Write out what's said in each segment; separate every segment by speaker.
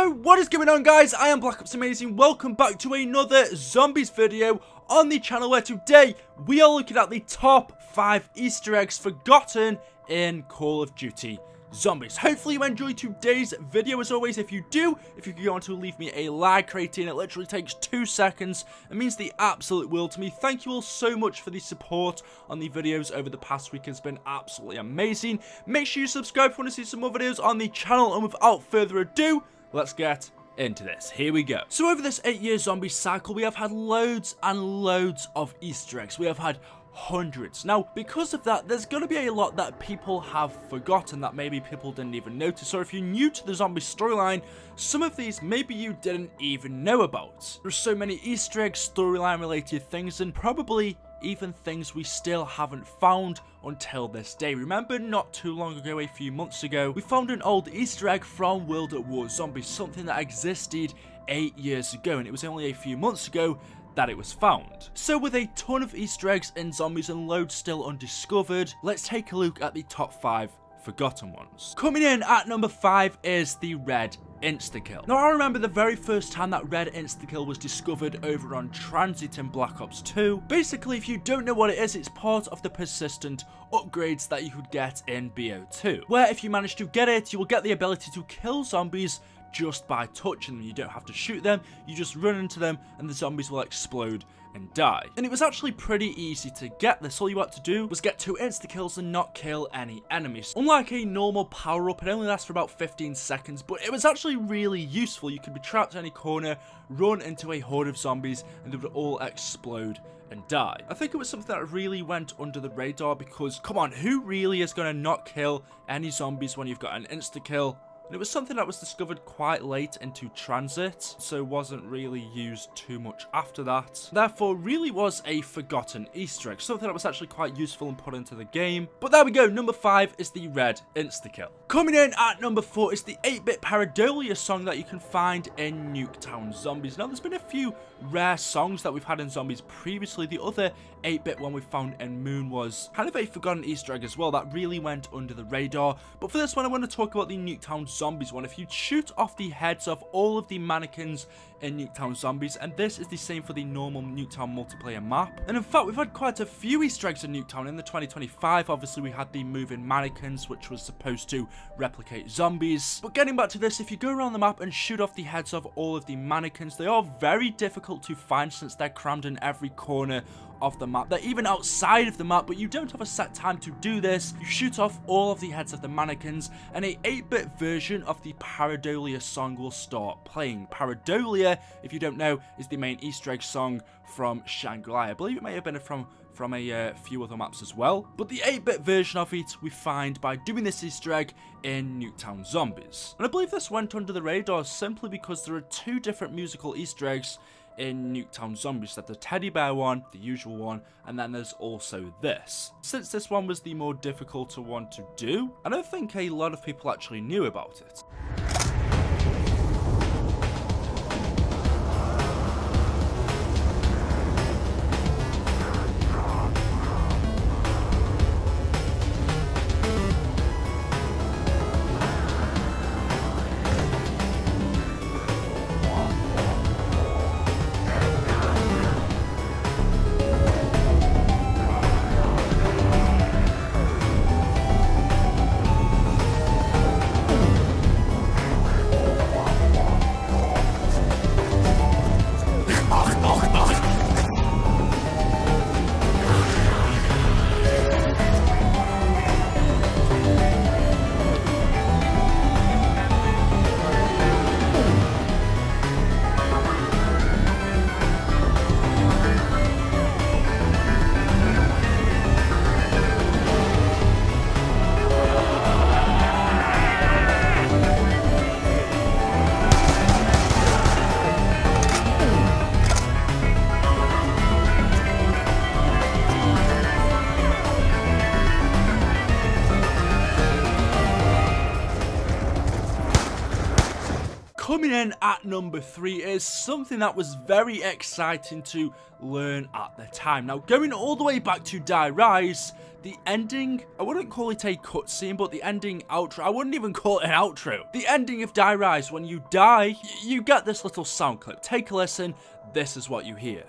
Speaker 1: So what is going on, guys? I am Black Ops Amazing. Welcome back to another zombies video on the channel, where today we are looking at the top 5 Easter eggs forgotten in Call of Duty Zombies. Hopefully you enjoyed today's video. As always, if you do, if you could go on to leave me a like rating, it literally takes 2 seconds. It means the absolute world to me. Thank you all so much for the support on the videos over the past week. It's been absolutely amazing. Make sure you subscribe if you want to see some more videos on the channel, and without further ado, let's get into this. Here we go. So over this 8-year zombie cycle, we have had loads and loads of Easter eggs. We have had hundreds. Now, because of that, there's going to be a lot that people have forgotten that maybe people didn't even notice. Or if you're new to the zombie storyline, some of these maybe you didn't even know about. There's so many Easter eggs, storyline related things, and probably even things we still haven't found until this day. Remember, not too long ago, a few months ago, we found an old Easter egg from World at War Zombies, something that existed 8 years ago, and it was only a few months ago that it was found. So with a ton of Easter eggs in Zombies and loads still undiscovered, let's take a look at the top 5 forgotten ones. Coming in at number 5 is the red insta-kill. Now, I remember the very first time that red insta-kill was discovered over on Transit in Black Ops 2. Basically, if you don't know what it is, it's part of the persistent upgrades that you could get in BO2, where if you manage to get it, you will get the ability to kill zombies just by touching them. You don't have to shoot them, you just run into them and the zombies will explode and die. And it was actually pretty easy to get this. All you had to do was get 2 insta-kills and not kill any enemies. Unlike a normal power-up, it only lasts for about 15 seconds, but it was actually really useful. You could be trapped in any corner, run into a horde of zombies, and they would all explode and die. I think it was something that really went under the radar because, come on, who really is going to not kill any zombies when you've got an insta-kill? And it was something that was discovered quite late into Transit, so wasn't really used too much after that. Therefore, really was a forgotten Easter egg, something that was actually quite useful and put into the game. But there we go, number 5 is the red insta-kill. Coming in at number 4 is the 8-bit Pareidolia song that you can find in Nuketown Zombies. Now, there's been a few rare songs that we've had in Zombies previously. The other 8-bit one we found in Moon was kind of a forgotten Easter egg as well that really went under the radar. But for this one, I want to talk about the Nuketown Zombies one. If you shoot off the heads of all of the mannequins in Nuketown Zombies, and this is the same for the normal Nuketown multiplayer map. And in fact, we've had quite a few Easter eggs in Nuketown. In the 2025, obviously, we had the moving mannequins, which was supposed to replicate zombies. But getting back to this, if you go around the map and shoot off the heads of all of the mannequins, they are very difficult to find since they're crammed in every corner of the map. They're even outside of the map, but you don't have a set time to do this. You shoot off all of the heads of the mannequins, and a 8-bit version of the Pareidolia song will start playing. Pareidolia, if you don't know, is the main Easter egg song from Shangri-La. I believe it may have been from a few other maps as well, but the 8-bit version of it we find by doing this Easter egg in Nuketown Zombies. And I believe this went under the radar simply because there are 2 different musical Easter eggs in Nuketown Zombies. That the teddy bear one, the usual one, and then there's also this. Since this one was the more difficult one to do, I don't think a lot of people actually knew about it. coming in at number 3 is something that was very exciting to learn at the time. Now, going all the way back to Die Rise, the ending, I wouldn't call it a cutscene, but the ending outro, I wouldn't even call it an outro. The ending of Die Rise, when you die, you get this little sound clip. Take a listen, this is what you hear.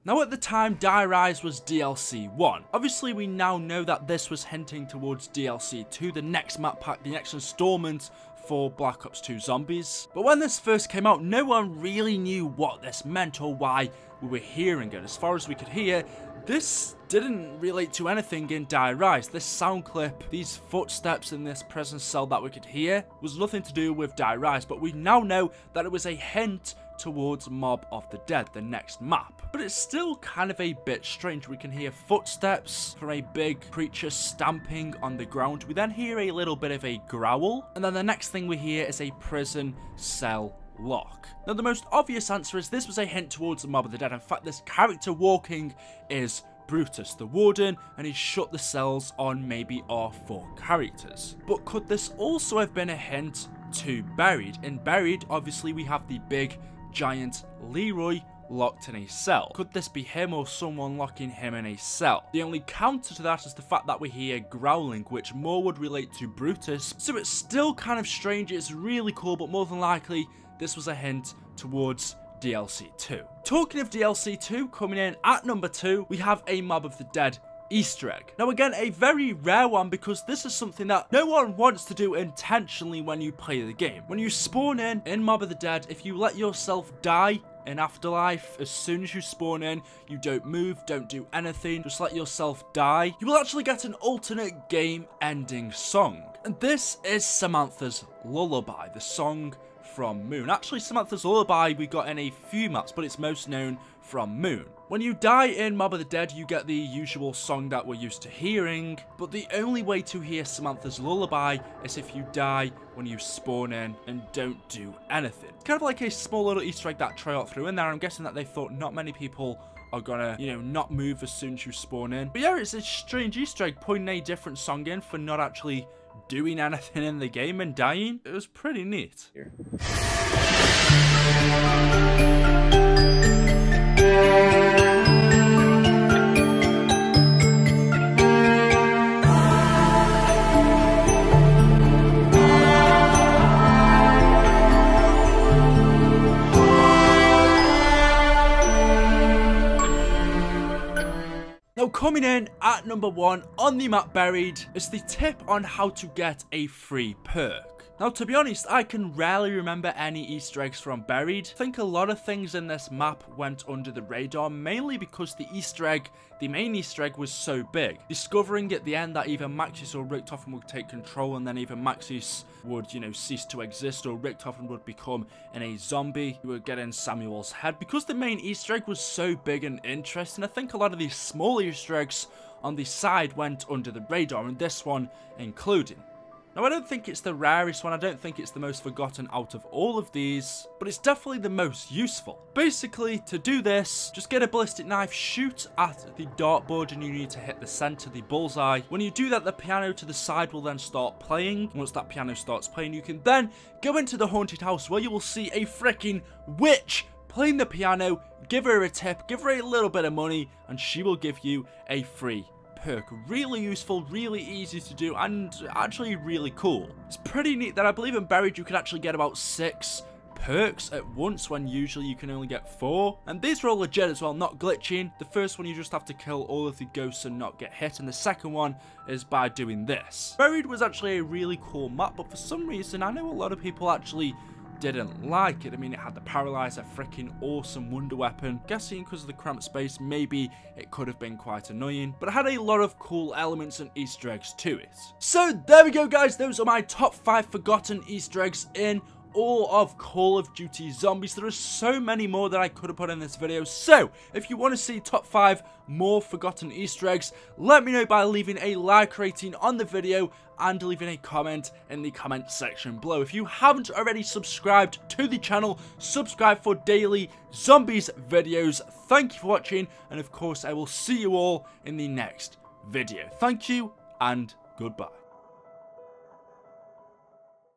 Speaker 1: Now at the time, Die Rise was DLC 1. Obviously we now know that this was hinting towards DLC 2, the next map pack, the next installment for Black Ops 2 Zombies. But when this first came out, no one really knew what this meant or why we were hearing it. As far as we could hear, this didn't relate to anything in Die Rise. This sound clip, these footsteps in this prison cell that we could hear, was nothing to do with Die Rise, but we now know that it was a hint towards Mob of the Dead, the next map. But it's still kind of a bit strange. We can hear footsteps from a big creature stamping on the ground. We then hear a little bit of a growl, and then the next thing we hear is a prison cell lock. Now the most obvious answer is this was a hint towards the Mob of the Dead. In fact, this character walking is Brutus, the warden, and he shut the cells on maybe our 4 characters. But could this also have been a hint to Buried? In Buried, obviously we have the big giant Leroy locked in a cell. Could this be him or someone locking him in a cell? The only counter to that is the fact that we hear growling, which more would relate to Brutus. So it's still kind of strange, it's really cool, but more than likely this was a hint towards DLC 2. Talking of DLC 2, coming in at number 2, we have a Mob of the Dead Easter egg. Now again, a very rare one, because this is something that no one wants to do intentionally when you play the game. When you spawn in Mob of the Dead, if you let yourself die in Afterlife, as soon as you spawn in, you don't move, don't do anything, just let yourself die, you will actually get an alternate game ending song. And this is Samantha's Lullaby, the song from Moon. Actually, Samantha's Lullaby we got in a few maps, but it's most known from Moon. When you die in Mob of the Dead, you get the usual song that we're used to hearing, but the only way to hear Samantha's Lullaby is if you die when you spawn in and don't do anything. It's kind of like a small little Easter egg that Treyarch threw in there. I'm guessing that they thought not many people are gonna, you know, not move as soon as you spawn in. But yeah, it's a strange Easter egg, putting a different song in for not actually doing anything in the game and dying. It was pretty neat. Now coming in at number 1 on the map Buried is the tip on how to get a free perk. Now, to be honest, I can rarely remember any Easter eggs from Buried. I think a lot of things in this map went under the radar, mainly because the Easter egg, the main Easter egg, was so big. Discovering at the end that either Maxis or Richtofen would take control, and then either Maxis would, you know, cease to exist, or Richtofen would become a zombie. You would get in Samuel's head. Because the main Easter egg was so big and interesting, I think a lot of these small Easter eggs on the side went under the radar, and this one including. Now, I don't think it's the rarest one, I don't think it's the most forgotten out of all of these, but it's definitely the most useful. Basically, to do this, just get a ballistic knife, shoot at the dartboard, and you need to hit the center, the bullseye. When you do that, the piano to the side will then start playing. Once that piano starts playing, you can then go into the haunted house, where you will see a freaking witch playing the piano. Give her a tip, give her a little bit of money, and she will give you a free perk. Really useful, really easy to do, and actually really cool. It's pretty neat that I believe in Buried you can actually get about 6 perks at once, when usually you can only get 4. And these are all legit as well, not glitching. The first one, you just have to kill all of the ghosts and not get hit, and the second one is by doing this. Buried was actually a really cool map, but for some reason I know a lot of people actually didn't like it. I mean, it had the Paralyzer, freaking awesome wonder weapon. Guessing because of the cramped space, maybe it could have been quite annoying, but it had a lot of cool elements and Easter eggs to it. So there we go, guys. Those are my top 5 forgotten Easter eggs in all of Call of Duty Zombies. There are so many more that I could have put in this video. So, if you want to see top 5 more forgotten Easter eggs, let me know by leaving a like rating on the video and leaving a comment in the comment section below. If you haven't already subscribed to the channel, subscribe for daily Zombies videos. Thank you for watching, and of course I will see you all in the next video. Thank you and goodbye.